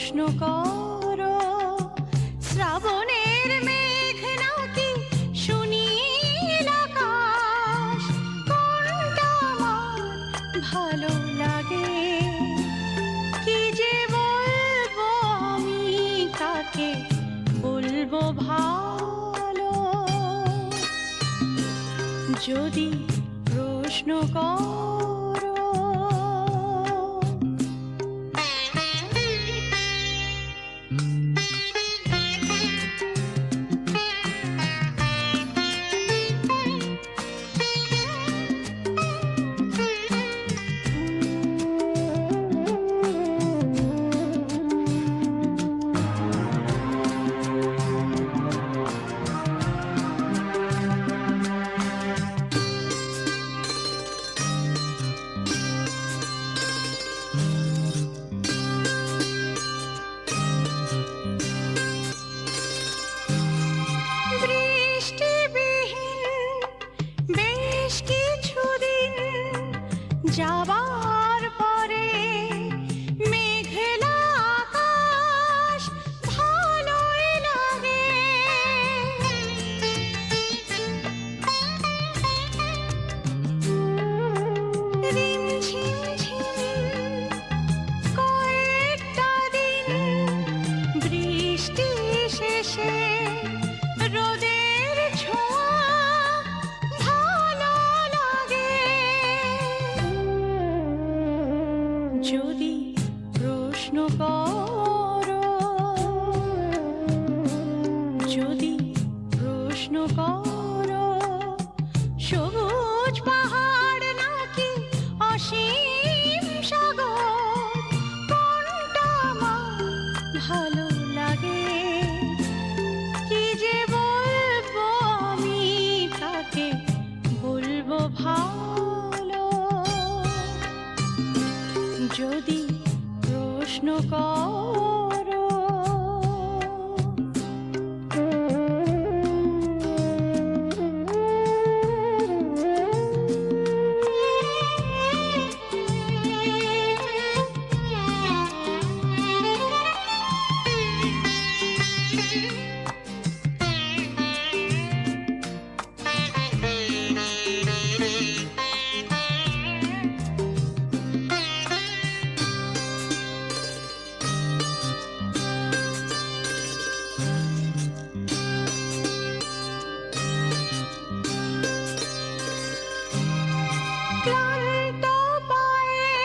প্রশ্ন করো, শ্রাবণের মেঘ নাকি সুনীল আকাশ, কোনটা আমার ভালো লাগে, কি যে বলবো আমি কাকে বলবো ভালো। যদি প্রশ্ন করো, যাবার পরে মেঘলা আকাশ ভালোই লাগে, রিমঝিম ঝিম কয়েকটা দিন বৃষ্টি শেষে রোদের ছোঁয়া ভালো লাগে। যদি প্রশ্ন করো, যদি প্রশ্ন করো, সবুজ পাহাড় নাকি অসীম সাগর, কোনটা আমার ভালো লাগে, কি যে বলবো আমি কাকে বলবো ভালো। যদি প্রশ্ন করো, ক্লান্ত পায়ে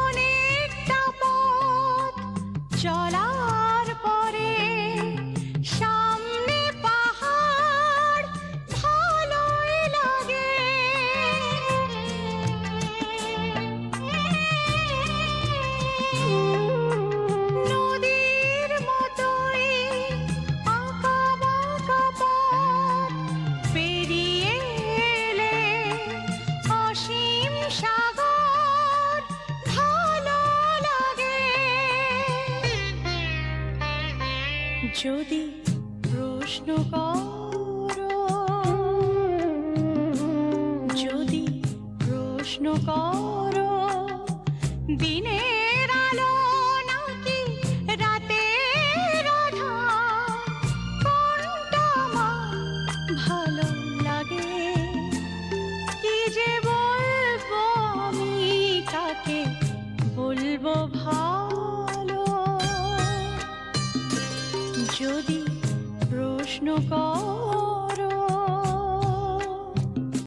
অনেকটা পথ চলার পরে সামনে পাহাড় ভালোই লাগে, নদীর মতোই আঁকা বাঁকা পথ পেরিয়ে এলে অসীম সাগর ভালো লাগে। যদি প্রশ্ন করো, যদি প্রশ্ন করো, দিনের আলো নাকি রাতের আঁধার, কোনটা আমার ভালো লাগে, কি যে বলবো আমি কাকে বলবো ভালো। যদি প্রশ্ন কর